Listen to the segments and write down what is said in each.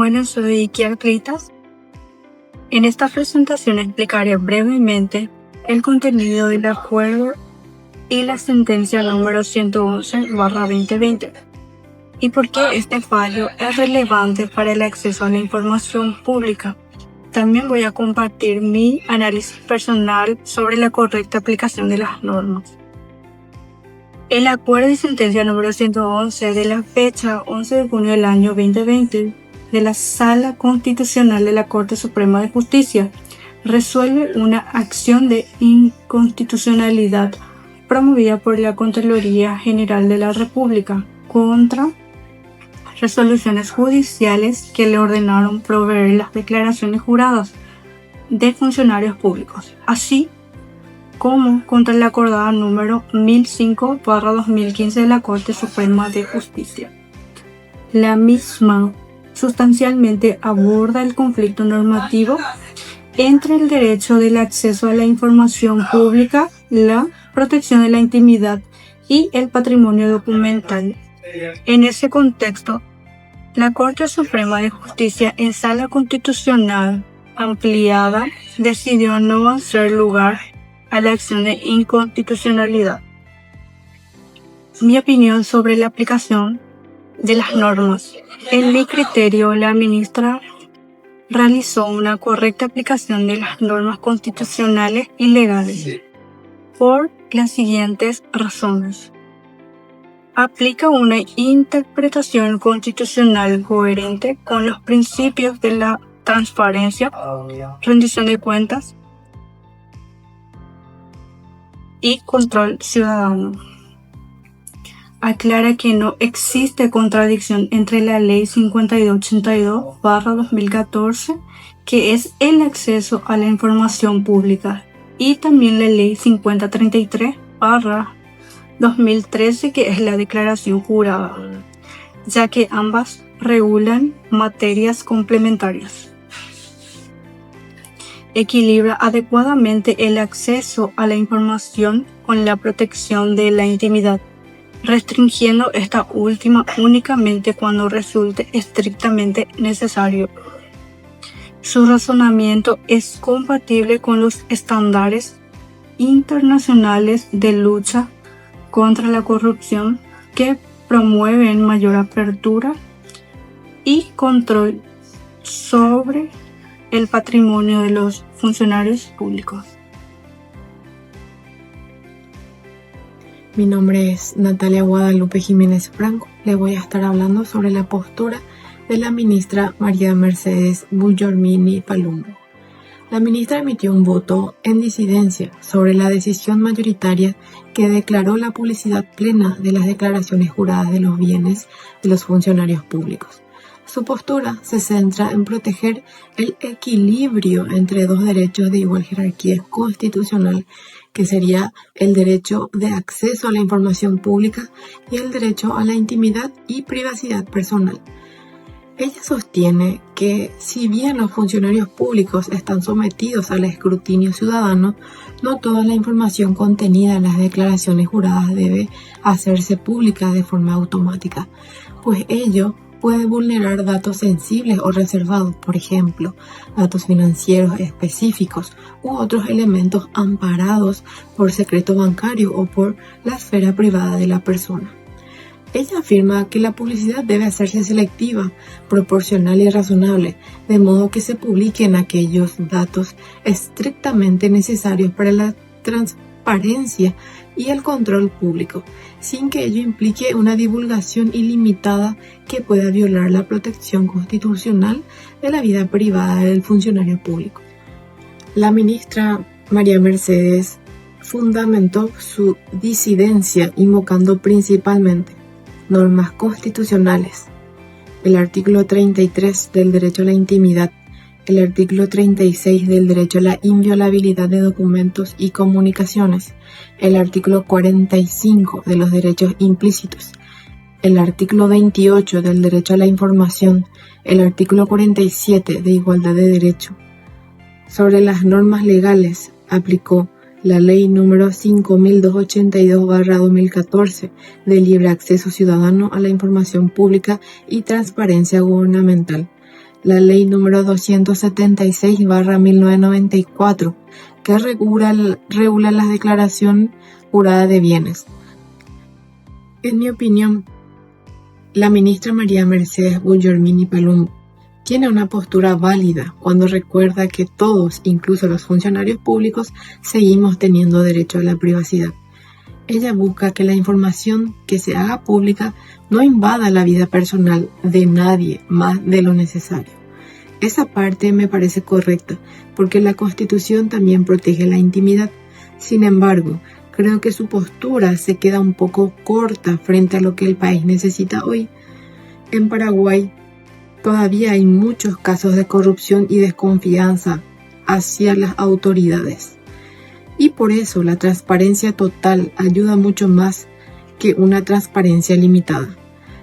Bueno, soy Kiara Clitas. En esta presentación explicaré brevemente el contenido del acuerdo y la sentencia número 111/2020 y por qué este fallo es relevante para el acceso a la información pública. También voy a compartir mi análisis personal sobre la correcta aplicación de las normas. El acuerdo y sentencia número 111 de la fecha 11 de junio del año 2020 de la Sala Constitucional de la Corte Suprema de Justicia resuelve una acción de inconstitucionalidad promovida por la Contraloría General de la República contra resoluciones judiciales que le ordenaron proveer las declaraciones juradas de funcionarios públicos, así como contra la acordada número 1005/2015 de la Corte Suprema de Justicia. La misma sustancialmente aborda el conflicto normativo entre el derecho del acceso a la información pública, la protección de la intimidad y el patrimonio documental. En ese contexto, la Corte Suprema de Justicia en Sala Constitucional ampliada decidió no hacer lugar a la acción de inconstitucionalidad. Mi opinión sobre la aplicación de las normas. En mi criterio, la ministra realizó una correcta aplicación de las normas constitucionales y legales por las siguientes razones. Aplica una interpretación constitucional coherente con los principios de la transparencia, rendición de cuentas y control ciudadano. Aclara que no existe contradicción entre la Ley 5282/2014, que es el acceso a la información pública, y también la Ley 5033/2013, que es la declaración jurada, ya que ambas regulan materias complementarias. Equilibra adecuadamente el acceso a la información con la protección de la intimidad, restringiendo esta última únicamente cuando resulte estrictamente necesario. Su razonamiento es compatible con los estándares internacionales de lucha contra la corrupción que promueven mayor apertura y control sobre el patrimonio de los funcionarios públicos. Mi nombre es Natalia Guadalupe Jiménez Franco. Le voy a estar hablando sobre la postura de la ministra María Mercedes Bullormini Palumbo. La ministra emitió un voto en disidencia sobre la decisión mayoritaria que declaró la publicidad plena de las declaraciones juradas de los bienes de los funcionarios públicos. Su postura se centra en proteger el equilibrio entre dos derechos de igual jerarquía constitucional, que sería el derecho de acceso a la información pública y el derecho a la intimidad y privacidad personal. Ella sostiene que, si bien los funcionarios públicos están sometidos al escrutinio ciudadano, no toda la información contenida en las declaraciones juradas debe hacerse pública de forma automática, pues ello puede vulnerar datos sensibles o reservados, por ejemplo, datos financieros específicos u otros elementos amparados por secreto bancario o por la esfera privada de la persona. Ella afirma que la publicidad debe hacerse selectiva, proporcional y razonable, de modo que se publiquen aquellos datos estrictamente necesarios para la transparencia y el control público, sin que ello implique una divulgación ilimitada que pueda violar la protección constitucional de la vida privada del funcionario público. La ministra María Mercedes fundamentó su disidencia invocando principalmente normas constitucionales, el artículo 33 del derecho a la intimidad, el artículo 36 del derecho a la inviolabilidad de documentos y comunicaciones, el artículo 45 de los derechos implícitos, el artículo 28 del derecho a la información, el artículo 47 de igualdad de derecho. Sobre las normas legales, aplicó la Ley número 5282/2014 de libre acceso ciudadano a la información pública y transparencia gubernamental, la ley número 276/1994, que regula la declaración jurada de bienes. En mi opinión, la ministra María Mercedes Bullormini Palumbo tiene una postura válida cuando recuerda que todos, incluso los funcionarios públicos, seguimos teniendo derecho a la privacidad. Ella busca que la información que se haga pública no invada la vida personal de nadie más de lo necesario. Esa parte me parece correcta, porque la Constitución también protege la intimidad. Sin embargo, creo que su postura se queda un poco corta frente a lo que el país necesita hoy. En Paraguay todavía hay muchos casos de corrupción y desconfianza hacia las autoridades. Y por eso la transparencia total ayuda mucho más que una transparencia limitada.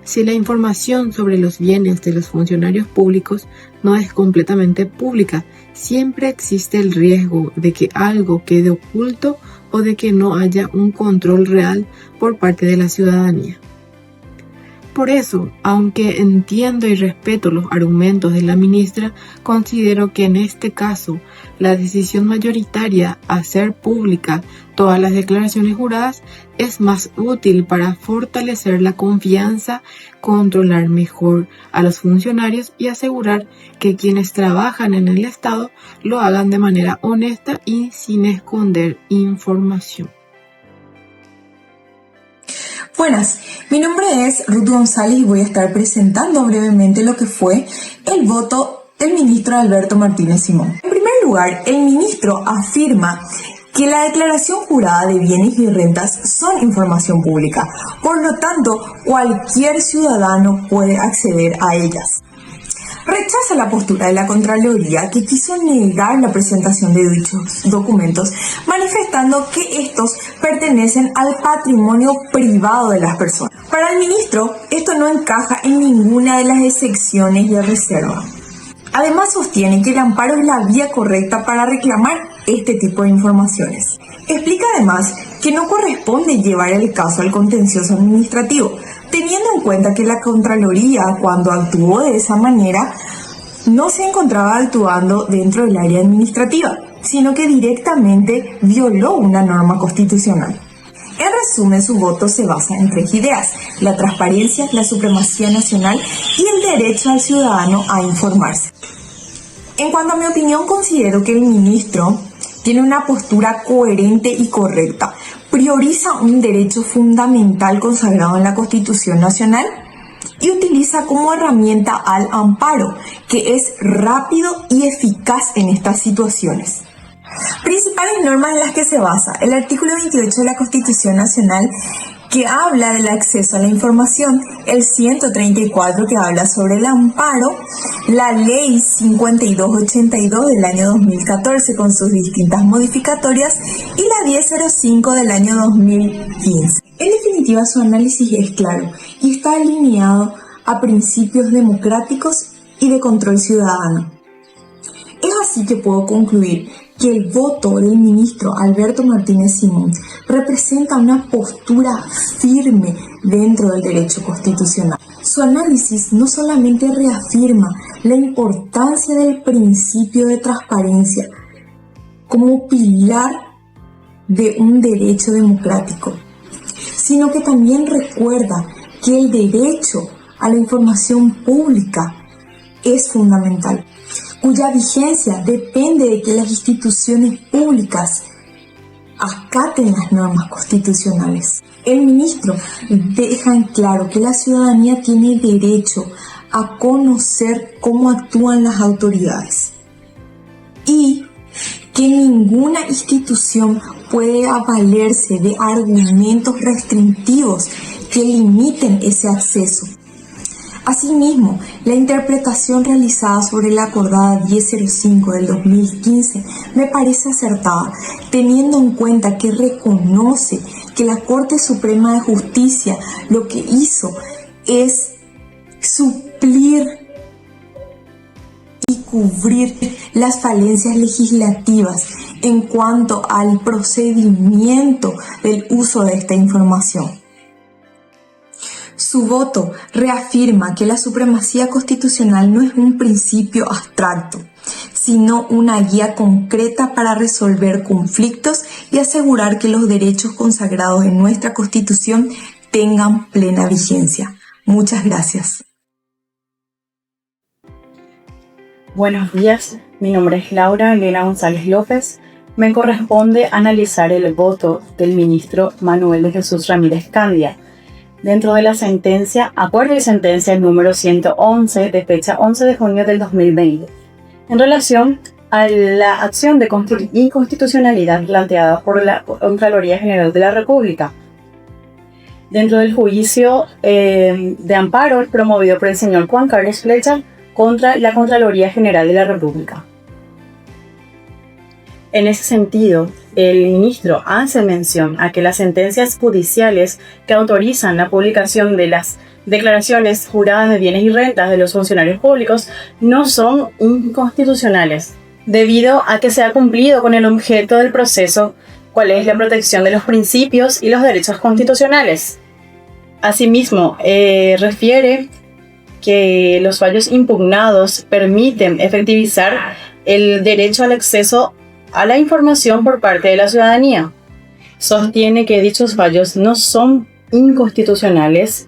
Si la información sobre los bienes de los funcionarios públicos no es completamente pública, siempre existe el riesgo de que algo quede oculto o de que no haya un control real por parte de la ciudadanía. Por eso, aunque entiendo y respeto los argumentos de la ministra, considero que en este caso la decisión mayoritaria a hacer pública todas las declaraciones juradas es más útil para fortalecer la confianza, controlar mejor a los funcionarios y asegurar que quienes trabajan en el Estado lo hagan de manera honesta y sin esconder información. Buenas, mi nombre es Ruth González y voy a estar presentando brevemente lo que fue el voto del ministro Alberto Martínez Simón. En primer lugar, el ministro afirma que la declaración jurada de bienes y rentas son información pública, por lo tanto, cualquier ciudadano puede acceder a ellas. Rechaza la postura de la Contraloría, que quiso negar la presentación de dichos documentos, manifestando que estos pertenecen al patrimonio privado de las personas. Para el ministro, esto no encaja en ninguna de las excepciones de reserva. Además, sostiene que el amparo es la vía correcta para reclamar este tipo de informaciones. Explica además que no corresponde llevar el caso al contencioso administrativo, teniendo en cuenta que la Contraloría, cuando actuó de esa manera, no se encontraba actuando dentro del área administrativa, sino que directamente violó una norma constitucional. En resumen, su voto se basa en 3 ideas: la transparencia, la supremacía nacional y el derecho al ciudadano a informarse. En cuanto a mi opinión, considero que el ministro tiene una postura coherente y correcta. Prioriza un derecho fundamental consagrado en la Constitución Nacional y utiliza como herramienta al amparo, que es rápido y eficaz en estas situaciones. Principales normas en las que se basa: el artículo 28 de la Constitución Nacional, que habla del acceso a la información; el 134, que habla sobre el amparo; la ley 5282 del año 2014 con sus distintas modificatorias y la 1005 del año 2015. En definitiva, su análisis es claro y está alineado a principios democráticos y de control ciudadano. Es así que puedo concluir que el voto del ministro Alberto Martínez Simón representa una postura firme dentro del derecho constitucional. Su análisis no solamente reafirma la importancia del principio de transparencia como pilar de un derecho democrático, sino que también recuerda que el derecho a la información pública es fundamental, cuya vigencia depende de que las instituciones públicas acaten las normas constitucionales. El ministro deja en claro que la ciudadanía tiene derecho a conocer cómo actúan las autoridades y que ninguna institución puede valerse de argumentos restrictivos que limiten ese acceso. Asimismo, la interpretación realizada sobre la acordada 1005 del 2015 me parece acertada, teniendo en cuenta que reconoce que la Corte Suprema de Justicia lo que hizo es suplir y cubrir las falencias legislativas en cuanto al procedimiento del uso de esta información. Su voto reafirma que la supremacía constitucional no es un principio abstracto, sino una guía concreta para resolver conflictos y asegurar que los derechos consagrados en nuestra Constitución tengan plena vigencia. Muchas gracias. Buenos días, mi nombre es Laura Elena González López. Me corresponde analizar el voto del ministro Manuel de Jesús Ramírez Candia dentro de la sentencia, acuerdo y sentencia número 111 de fecha 11 de junio del 2020, en relación a la acción de inconstitucionalidad planteada por la Contraloría General de la República dentro del juicio de amparo promovido por el señor Juan Carlos Flecha contra la Contraloría General de la República. En ese sentido, el ministro hace mención a que las sentencias judiciales que autorizan la publicación de las declaraciones juradas de bienes y rentas de los funcionarios públicos no son inconstitucionales, debido a que se ha cumplido con el objeto del proceso, cual es la protección de los principios y los derechos constitucionales. Asimismo, refiere que los fallos impugnados permiten efectivizar el derecho al acceso a la información por parte de la ciudadanía. Sostiene que dichos fallos no son inconstitucionales,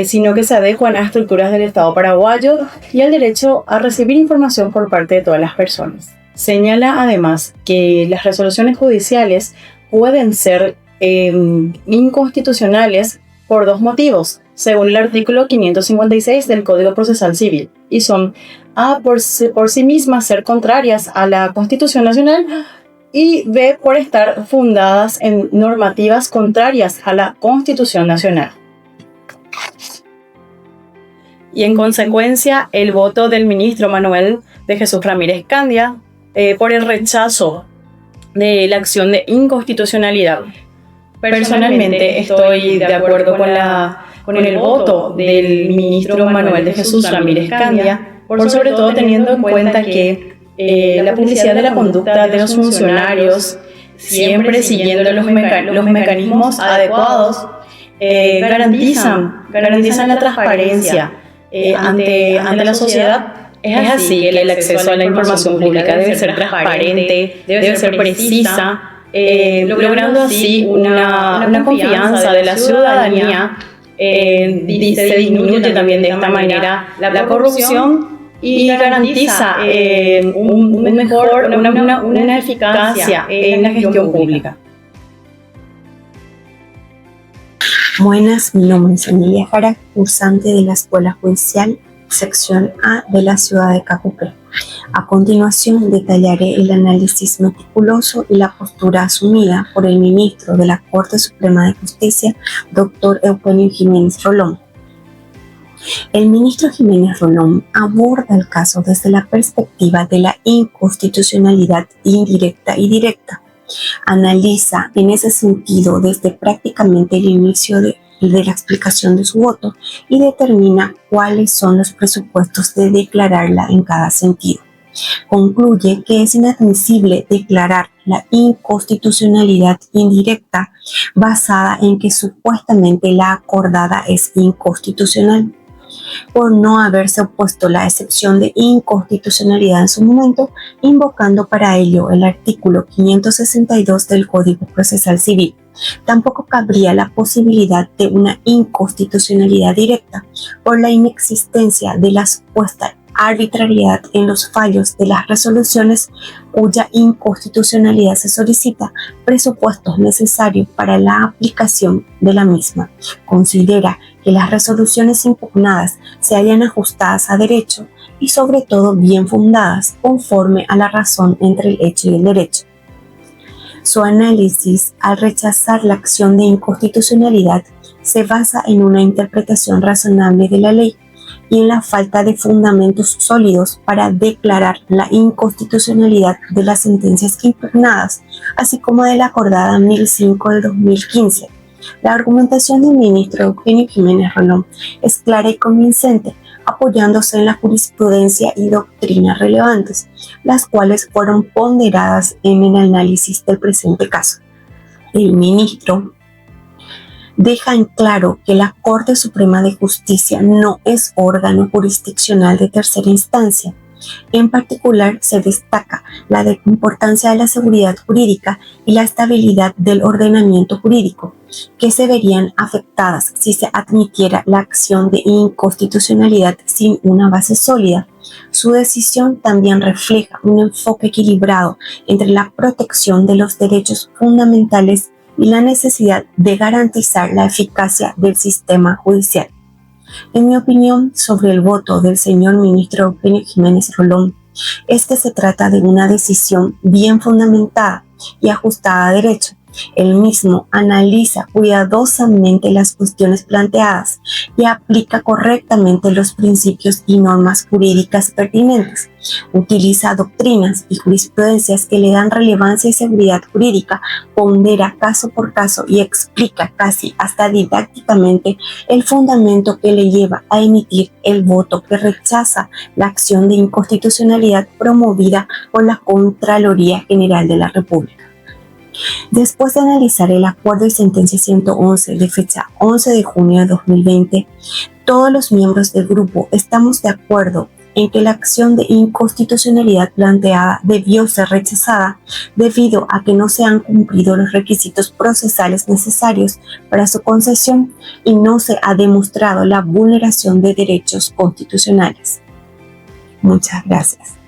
sino que se adecuan a estructuras del Estado paraguayo y al derecho a recibir información por parte de todas las personas. Señala además que las resoluciones judiciales pueden ser inconstitucionales por dos motivos, según el artículo 556 del Código Procesal Civil, y son A, por sí mismas ser contrarias a la Constitución Nacional, y B, por estar fundadas en normativas contrarias a la Constitución Nacional. Y en consecuencia, el voto del ministro Manuel de Jesús Ramírez Candia por el rechazo de la acción de inconstitucionalidad. Personalmente estoy de acuerdo con el voto del ministro Manuel de Jesús Ramírez Candia, por sobre todo teniendo en cuenta que la publicidad de la conducta de los funcionarios, siempre siguiendo los mecanismos adecuados, garantizan la transparencia ante la sociedad. Es así que el acceso a la información pública debe ser transparente, debe ser precisa, logrando así una confianza de la ciudadanía. Se disminuye también de esta manera la corrupción y garantiza una eficacia en la gestión pública. Buenas, mi nombre es Emilia Jara, cursante de la Escuela Judicial, sección A de la ciudad de Cacupé. A continuación detallaré el análisis meticuloso y la postura asumida por el ministro de la Corte Suprema de Justicia, Dr. Eugenio Jiménez Rolón. El ministro Jiménez Rolón aborda el caso desde la perspectiva de la inconstitucionalidad indirecta y directa. Analiza en ese sentido desde prácticamente el inicio de la explicación de su voto y determina cuáles son los presupuestos de declararla en cada sentido. Concluye que es inadmisible declarar la inconstitucionalidad indirecta basada en que supuestamente la acordada es inconstitucional, por no haberse opuesto la excepción de inconstitucionalidad en su momento, invocando para ello el artículo 562 del Código Procesal Civil. Tampoco cabría la posibilidad de una inconstitucionalidad directa por la inexistencia de la supuesta arbitrariedad en los fallos de las resoluciones cuya inconstitucionalidad se solicita, presupuestos necesarios para la aplicación de la misma. Considera que las resoluciones impugnadas se hayan ajustadas a derecho y sobre todo bien fundadas conforme a la razón entre el hecho y el derecho. Su análisis, al rechazar la acción de inconstitucionalidad, se basa en una interpretación razonable de la ley y en la falta de fundamentos sólidos para declarar la inconstitucionalidad de las sentencias impugnadas, así como de la acordada 1005 de 2015. La argumentación del ministro Eugenio Jiménez Rolón es clara y convincente, apoyándose en la jurisprudencia y doctrinas relevantes, las cuales fueron ponderadas en el análisis del presente caso. El ministro deja en claro que la Corte Suprema de Justicia no es órgano jurisdiccional de tercera instancia. En particular, se destaca la importancia de la seguridad jurídica y la estabilidad del ordenamiento jurídico, que se verían afectadas si se admitiera la acción de inconstitucionalidad sin una base sólida. Su decisión también refleja un enfoque equilibrado entre la protección de los derechos fundamentales y la necesidad de garantizar la eficacia del sistema judicial. En mi opinión sobre el voto del señor ministro Eugenio Jiménez Rolón es que se trata de una decisión bien fundamentada y ajustada a derecho. Él mismo analiza cuidadosamente las cuestiones planteadas y aplica correctamente los principios y normas jurídicas pertinentes. Utiliza doctrinas y jurisprudencias que le dan relevancia y seguridad jurídica, pondera caso por caso y explica casi hasta didácticamente el fundamento que le lleva a emitir el voto que rechaza la acción de inconstitucionalidad promovida por la Contraloría General de la República. Después de analizar el acuerdo y sentencia 111 de fecha 11 de junio de 2020, todos los miembros del grupo estamos de acuerdo en que la acción de inconstitucionalidad planteada debió ser rechazada debido a que no se han cumplido los requisitos procesales necesarios para su concesión y no se ha demostrado la vulneración de derechos constitucionales. Muchas gracias.